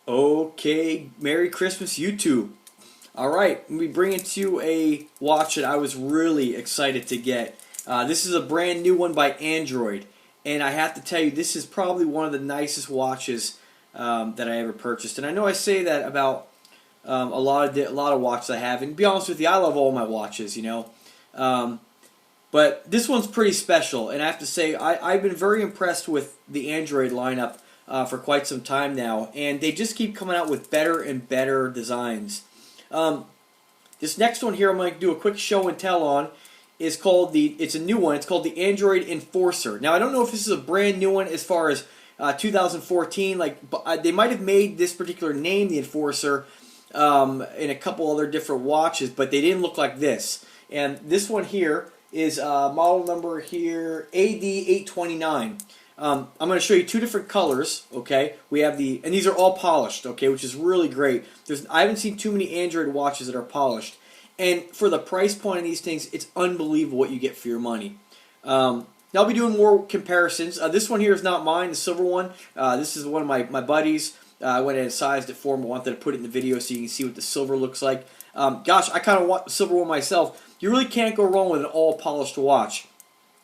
Okay, Merry Christmas, YouTube. Alright, we bring it to you a watch that I was really excited to get. This is a brand new one by Android, and I have to tell you, this is probably one of the nicest watches that I ever purchased. And I know I say that about a lot of watches I have, and to be honest with you, I love all my watches, you know. But this one's pretty special, and I have to say, I've been very impressed with the Android lineup for quite some time now, and they just keep coming out with better and better designs. This next one here I'm going to do a quick show and tell on is called it's a new one, it's called the Android Enforcer. Now I don't know if this is a brand new one as far as 2014, they might have made this particular name the Enforcer in a couple other different watches, but they didn't look like this. And this one here is model number here AD829. I'm going to show you two different colors. Okay, we have and these are all polished. Okay, which is really great. I haven't seen too many Android watches that are polished, and for the price point of these things, it's unbelievable what you get for your money. I'll be doing more comparisons. This one here is not mine, the silver one. This is one of my buddies. I went ahead and sized it for him. I wanted to put it in the video so you can see what the silver looks like. Gosh, I kind of want the silver one myself. You really can't go wrong with an all polished watch.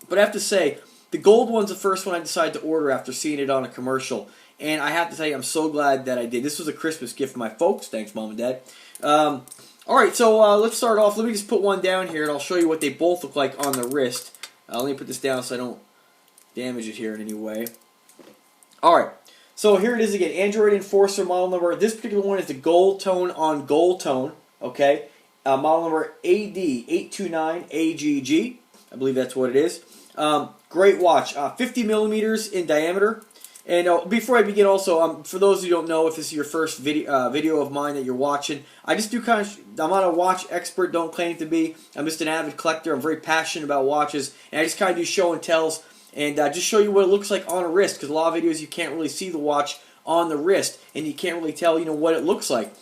But I have to say, the gold one's the first one I decided to order after seeing it on a commercial. And I have to tell you, I'm so glad that I did. This was a Christmas gift for my folks. Thanks, Mom and Dad. Alright, so let's start off. Let me just put one down here, and I'll show you what they both look like on the wrist. Let me put this down so I don't damage it here in any way. Alright, so here it is again. Android Enforcer model number. This particular one is the gold tone on gold tone. Okay, model number AD829AGG. I believe that's what it is. Great watch. 50 millimeters in diameter. And before I begin, also, for those who don't know, if this is your first video of mine that you're watching, I just do I'm not a watch expert, don't claim to be. I'm just an avid collector. I'm very passionate about watches, and I just kind of do show and tells, and just show you what it looks like on a wrist, because a lot of videos you can't really see the watch on the wrist, and you can't really tell, what it looks like.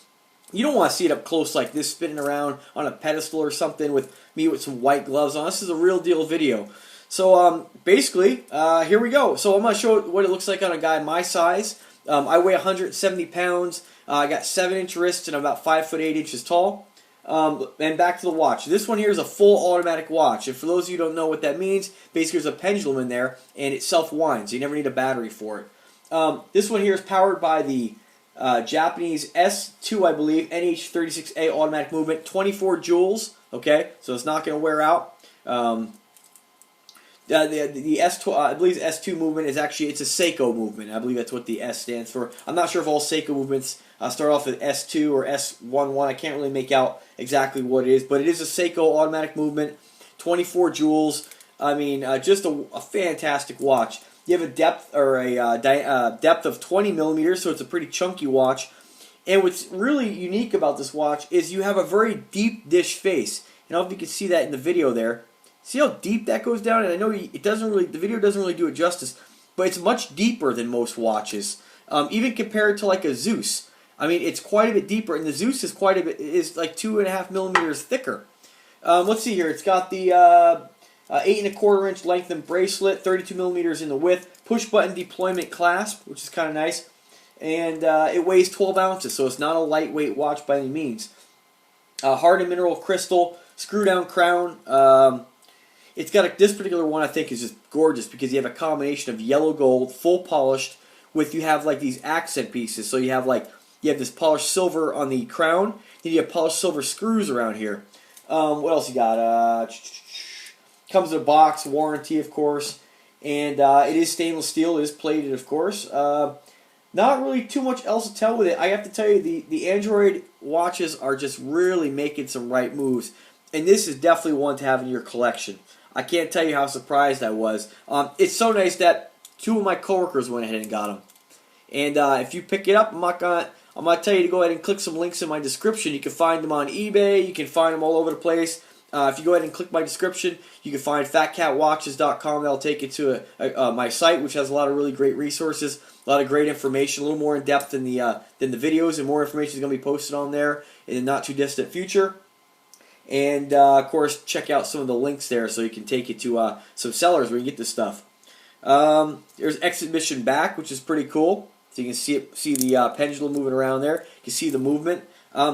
You don't want to see it up close like this, spinning around on a pedestal or something with me with some white gloves on. This is a real deal video. So basically, here we go. So I'm going to show what it looks like on a guy my size. I weigh 170 pounds. I got 7-inch wrists and I'm about 5 foot 8 inches tall. And back to the watch. This one here is a full automatic watch. And for those of you who don't know what that means, basically there's a pendulum in there and it self-winds. You never need a battery for it. This one here is powered by the Japanese S2, I believe, NH36A automatic movement, 24 joules. Okay, so it's not going to wear out. The S2, I believe the S2 movement is actually, it's a Seiko movement. I believe that's what the S stands for. I'm not sure if all Seiko movements start off with S2 or S11. I can't really make out exactly what it is, but it is a Seiko automatic movement, 24 joules. I mean, just a fantastic watch. You have a depth depth of 20 millimeters, so it's a pretty chunky watch. And what's really unique about this watch is you have a very deep dish face. And I don't know if you can see that in the video there. See how deep that goes down? And I know the video doesn't really do it justice, but it's much deeper than most watches, even compared to like a Zeus. I mean, it's quite a bit deeper, and the Zeus is is like 2.5 millimeters thicker. Let's see here. It's got the 8.25-inch lengthened bracelet, 32 millimeters in the width, push button deployment clasp, which is kind of nice, and it weighs 12 ounces, so it's not a lightweight watch by any means. Hardened mineral crystal, screw down crown. It's got this particular one I think is just gorgeous because you have a combination of yellow gold, full polished, with you have like these accent pieces. So you have this polished silver on the crown, then you have polished silver screws around here. What else you got? Comes in a box, warranty of course, and it is stainless steel. It is plated of course. Not really too much else to tell with it. I have to tell you the Android watches are just really making some right moves, and this is definitely one to have in your collection. I can't tell you how surprised I was. It's so nice that 2 of my coworkers went ahead and got them. And if you pick it up, I'm gonna tell you to go ahead and click some links in my description. You can find them on eBay. You can find them all over the place. If you go ahead and click my description, you can find fatcatwatches.com. That'll take you to my site, which has a lot of really great resources, a lot of great information, a little more in depth than the videos, and more information is going to be posted on there in the not too distant future. And of course, check out some of the links there so you can take you to some sellers where you get this stuff. There's exhibition back, which is pretty cool. So you can see the pendulum moving around there. You can see the movement.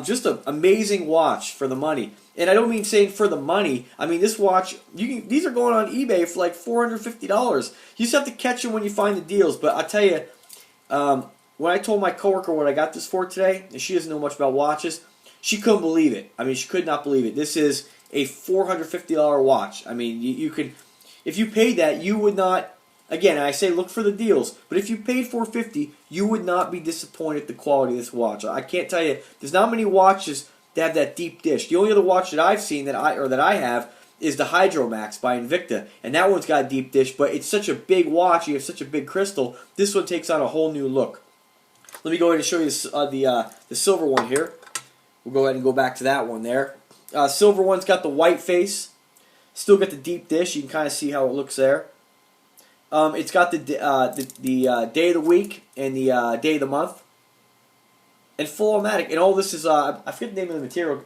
Just an amazing watch for the money. And I don't mean saying for the money. I mean this watch. These are going on eBay for like $450. You just have to catch them when you find the deals. But I'll tell you, when I told my coworker what I got this for today, and she doesn't know much about watches, she couldn't believe it. I mean, she could not believe it. This is a $450 watch. I mean, you could, if you paid that, you would not. Again, I say look for the deals, but if you paid $450, you would not be disappointed at the quality of this watch. I can't tell you, there's not many watches that have that deep dish. The only other watch that I've seen that I have is the Hydromax by Invicta, and that one's got a deep dish, but it's such a big watch, you have such a big crystal, this one takes on a whole new look. Let me go ahead and show you the silver one here. We'll go ahead and go back to that one there. Silver one's got the white face, still got the deep dish. You can kind of see how it looks there. It's got the day of the week and the day of the month, and full automatic. And all this is I forget the name of the material,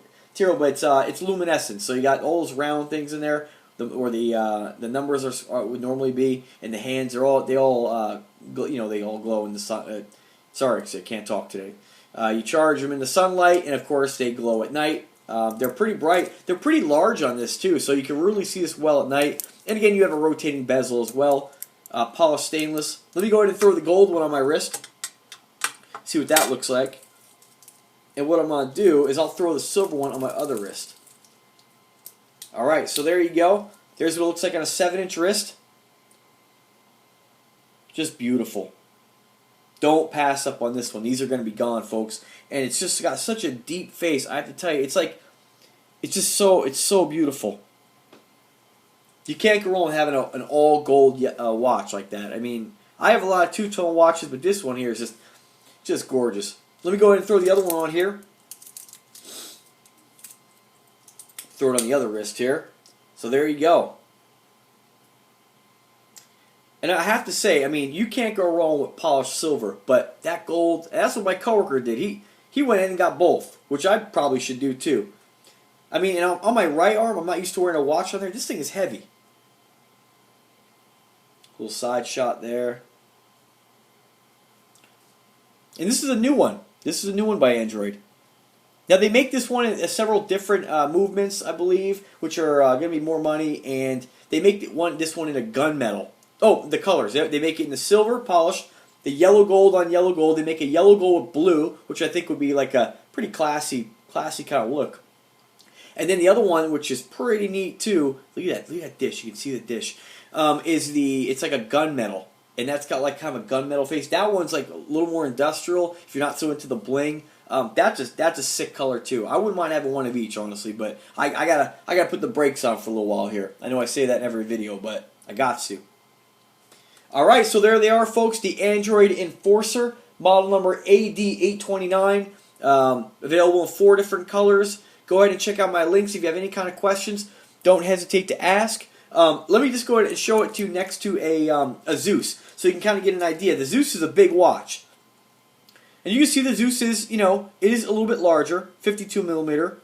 but it's luminescent. So you got all those round things in there, where the numbers would normally be, and the hands they all glow in the sun. Sorry, because I can't talk today. You charge them in the sunlight, and of course they glow at night. They're pretty bright. They're pretty large on this too, so you can really see this well at night. And again, you have a rotating bezel as well. Polished stainless. Let me go ahead and throw the gold one on my wrist. See what that looks like. And what I'm going to do is I'll throw the silver one on my other wrist. Alright, so there you go. There's what it looks like on a 7-inch wrist. Just beautiful. Don't pass up on this one. These are going to be gone, folks. And it's just got such a deep face. I have to tell you, it's so beautiful. You can't go wrong with having an all gold watch like that. I mean, I have a lot of two-tone watches, but this one here is just gorgeous. Let me go ahead and throw the other one on here. Throw it on the other wrist here. So there you go. And I have to say, I mean, you can't go wrong with polished silver, but that gold, that's what my coworker did. He went in and got both, which I probably should do too. I mean, on my right arm, I'm not used to wearing a watch on there. This thing is heavy. Little side shot there. And this is a new one. This is a new one by Android. Now they make this one in several different movements, I believe, which are going to be more money, and they make this one in a gunmetal. Oh, the colors. They make it in the silver polished, the yellow gold on yellow gold. They make a yellow gold with blue, which I think would be like a pretty classy kind of look. And then the other one, which is pretty neat too. Look at that dish. You can see the dish. It's like a gunmetal, and that's got like kind of a gunmetal face. That one's like a little more industrial. If you're not so into the bling, that's a sick color too. I wouldn't mind having one of each, honestly, but I gotta put the brakes on for a little while here. I know I say that in every video, but I got to. All right, so there they are, folks. The Android Enforcer, model number AD829, available in 4 different colors. Go ahead and check out my links if you have any kind of questions. Don't hesitate to ask. Let me just go ahead and show it to you next to a Zeus, so you can kind of get an idea. The Zeus is a big watch, and you can see the Zeus is, it is a little bit larger, 52 millimeter.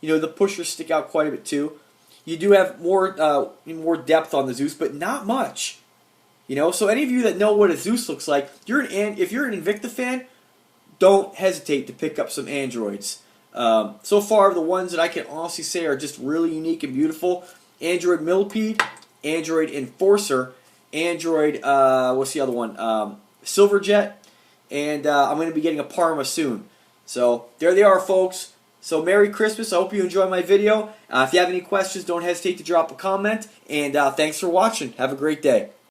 The pushers stick out quite a bit too. You do have more depth on the Zeus, but not much. So any of you that know what a Zeus looks like, if you're an Invicta fan, don't hesitate to pick up some Androids. So far, the ones that I can honestly say are just really unique and beautiful. Android Millipede, Android Enforcer, Android, what's the other one? Silverjet, and I'm going to be getting a Parma soon. So there they are, folks. So Merry Christmas. I hope you enjoyed my video. If you have any questions, don't hesitate to drop a comment. And thanks for watching. Have a great day.